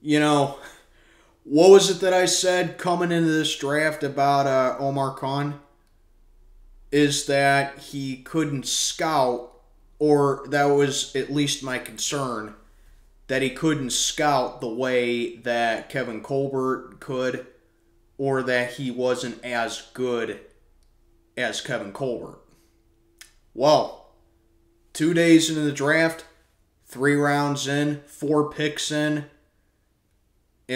You know, what was it that I said coming into this draft about Omar Khan? Is that he couldn't scout, or that was at least my concern, that he couldn't scout the way that Kevin Colbert could, or that he wasn't as good as Kevin Colbert. Well, 2 days into the draft, 3 rounds in, 4 picks in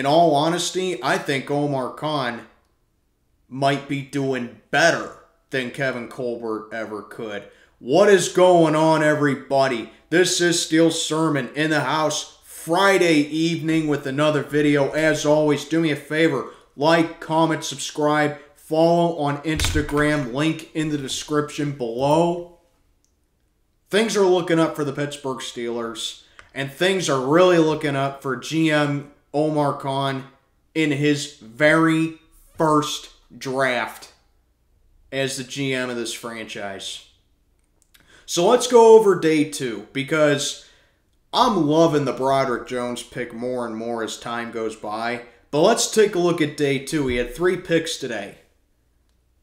all honesty, I think Omar Khan might be doing better than Kevin Colbert ever could. What is going on, everybody? This is Steel Sermon in the house Friday evening with another video. As always, do me a favor, like, comment, subscribe, follow on Instagram, link in the description below. Things are looking up for the Pittsburgh Steelers, and things are really looking up for GM Omar Khan in his very first draft as the GM of this franchise. So let's go over day 2, because I'm loving the Broderick Jones pick more and more as time goes by. But let's take a look at day 2. He had 3 picks today.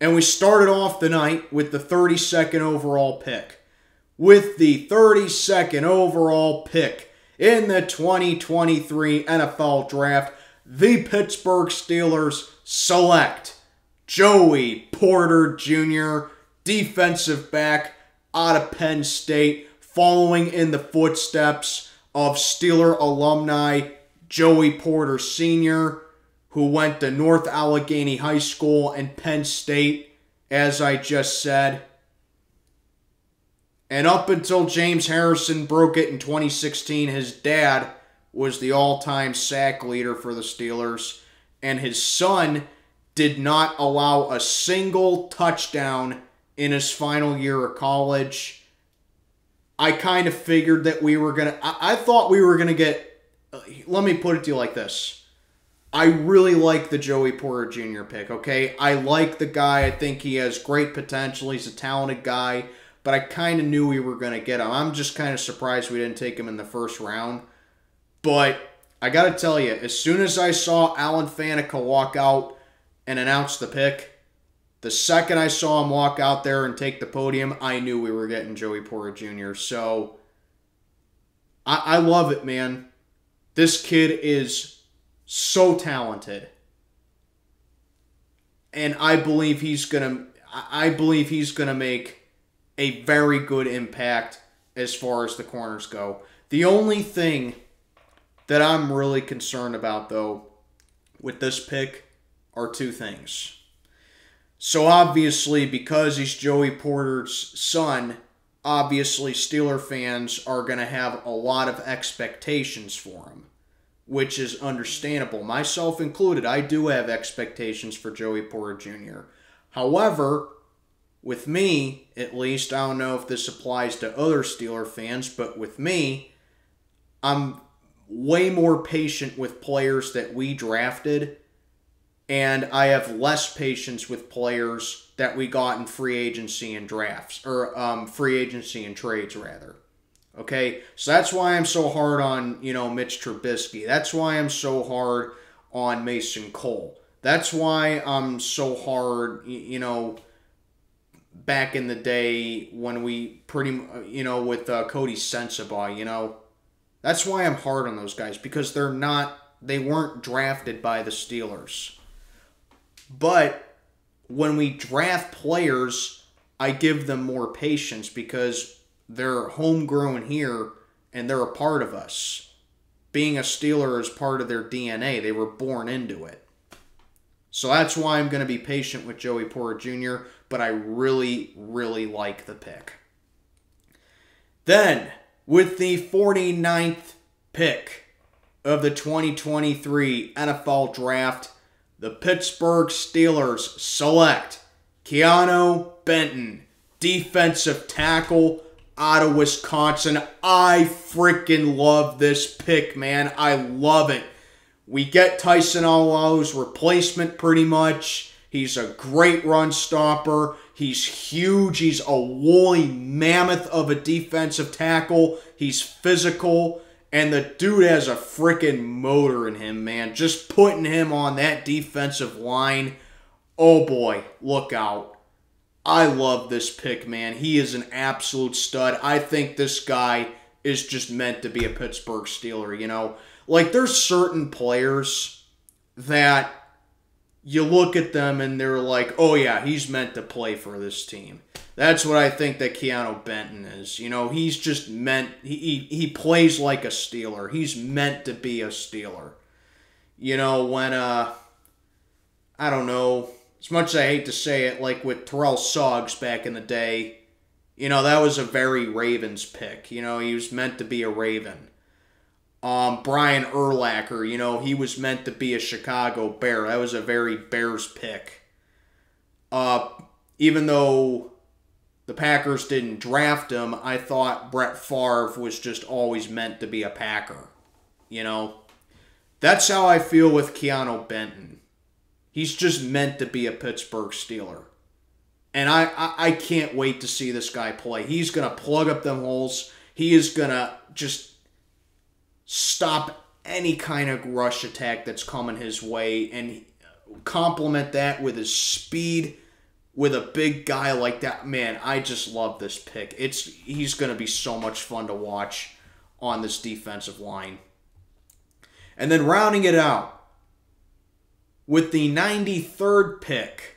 And we started off the night with the 32nd overall pick. With the 32nd overall pick in the 2023 NFL Draft, the Pittsburgh Steelers select Joey Porter Jr., defensive back out of Penn State, following in the footsteps of Steeler alumni Joey Porter Sr., who went to North Allegheny High School and Penn State, as I just said. And up until James Harrison broke it in 2016, his dad was the all-time sack leader for the Steelers, and his son did not allow a single touchdown in his final year of college. I kind of figured that we were going to... I thought we were going to get... Let me put it to you like this. I really like the Joey Porter Jr. pick, okay? I like the guy. I think he has great potential. He's a talented guy. But I kind of knew we were going to get him. I'm just kind of surprised we didn't take him in the first round. But I got to tell you, as soon as I saw Alan Faneca walk out and announce the pick, the second I saw him walk out there and take the podium, I knew we were getting Joey Porter Jr. So, I love it, man. This kid is so talented. And I believe he's going to make a very good impact as far as the corners go. The only thing that I'm really concerned about, though, with this pick are 2 things. So obviously, because he's Joey Porter's son, obviously Steeler fans are going to have a lot of expectations for him, which is understandable. Myself included, I do have expectations for Joey Porter Jr. However, with me, at least, I don't know if this applies to other Steeler fans, but with me, I'm way more patient with players that we drafted, and I have less patience with players that we got in free agency and drafts, or free agency and trades, rather. Okay? So that's why I'm so hard on, Mitch Trubisky. That's why I'm so hard on Mason Cole. That's why I'm so hard, back in the day when we with Cody Sensabaugh, that's why I'm hard on those guys, because they weren't drafted by the Steelers. But when we draft players, I give them more patience because they're homegrown here and they're a part of us. Being a Steeler is part of their DNA. They were born into it. So that's why I'm going to be patient with Joey Porter Jr., but I really, really like the pick. Then, with the 49th pick of the 2023 NFL Draft, the Pittsburgh Steelers select Keanu Benton, defensive tackle out of Wisconsin. I freaking love this pick, man. I love it. We get Tyson Alualu's replacement pretty much. He's a great run stopper. He's huge. He's a woolly mammoth of a defensive tackle. He's physical. And the dude has a freaking motor in him, man. Just putting him on that defensive line. Oh boy, look out. I love this pick, man. He is an absolute stud. I think this guy is just meant to be a Pittsburgh Steeler, you know? Like, there's certain players that you look at them and they're like, oh yeah, he's meant to play for this team. That's what I think that Keanu Benton is. You know, he's just meant, he plays like a Steeler. He's meant to be a Steeler. You know, when, I don't know, as much as I hate to say it, like with Terrell Suggs back in the day, you know, that was a very Ravens pick. You know, he was meant to be a Raven. Brian Urlacher, you know, he was meant to be a Chicago Bear. That was a very Bears pick. Even though the Packers didn't draft him, I thought Brett Favre was just always meant to be a Packer. You know, that's how I feel with Keanu Benton. He's just meant to be a Pittsburgh Steeler. And I can't wait to see this guy play. He's going to plug up them holes. He is going to just stop any kind of rush attack that's coming his way and complement that with his speed with a big guy like that. Man, I just love this pick. He's going to be so much fun to watch on this defensive line. And then rounding it out with the 93rd pick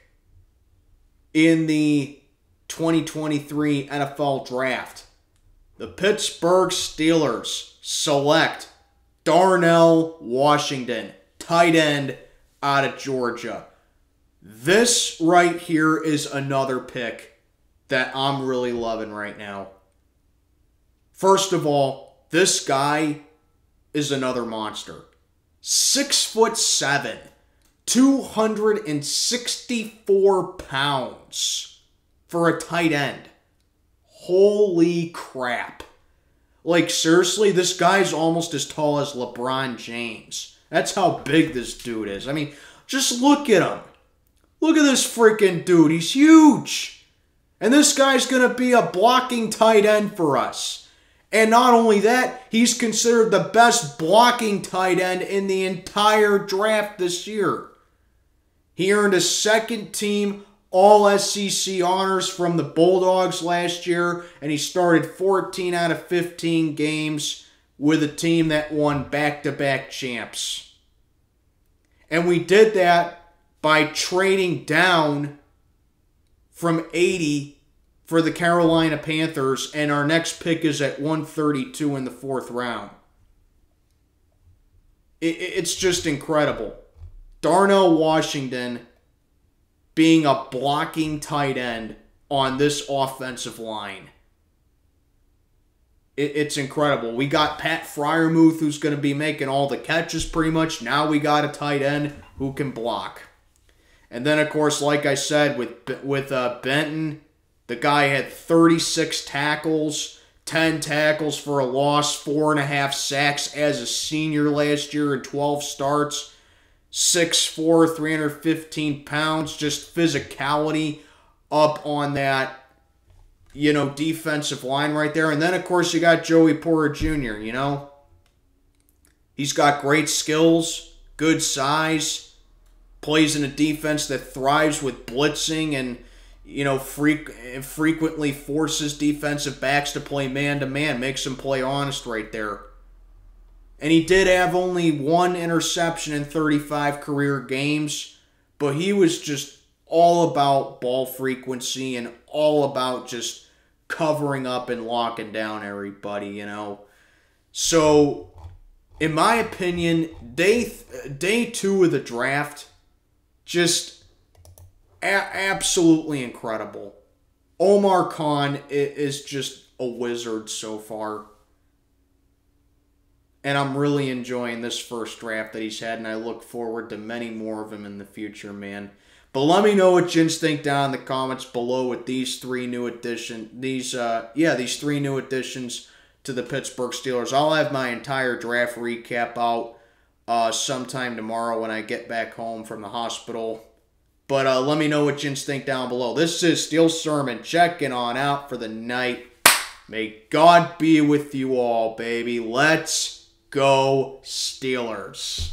in the 2023 NFL Draft, the Pittsburgh Steelers select Darnell Washington, tight end out of Georgia. This right here is another pick that I'm really loving right now. First of all, this guy is another monster. 6'7", 264 pounds for a tight end. Holy crap. Like, seriously, this guy's almost as tall as LeBron James. That's how big this dude is. I mean, just look at him. Look at this freaking dude. He's huge. And this guy's going to be a blocking tight end for us. And not only that, he's considered the best blocking tight end in the entire draft this year. He earned a second-team All-SEC honors from the Bulldogs last year, and he started 14 out of 15 games with a team that won back-to-back champs. And we did that by trading down from 80 for the Carolina Panthers, and our next pick is at 132 in the 4th round. It's just incredible. Darnell Washington being a blocking tight end on this offensive line. It's incredible. We got Pat Freiermuth, who's going to be making all the catches pretty much. Now we got a tight end who can block. And then, of course, like I said, with Benton, the guy had 36 tackles, 10 tackles for a loss, 4.5 sacks as a senior last year in 12 starts. 6'4", 315 pounds, just physicality up on that, you know, defensive line right there. And then, of course, you got Joey Porter Jr., you know. He's got great skills, good size, plays in a defense that thrives with blitzing and, you know, frequently forces defensive backs to play man-to-man, makes them play honest right there. And he did have only 1 interception in 35 career games, but he was just all about ball frequency and all about just covering up and locking down everybody, you know. So, in my opinion, day 2 of the draft, just absolutely incredible. Omar Khan is just a wizard so far. And I'm really enjoying this first draft that he's had, and I look forward to many more of them in the future, man. But let me know what you think down in the comments below with these 3 new additions. These 3 new additions to the Pittsburgh Steelers. I'll have my entire draft recap out sometime tomorrow when I get back home from the hospital. But let me know what you think down below. This is Steel Sermon checking on out for the night. May God be with you all, baby. Let's Go Steelers.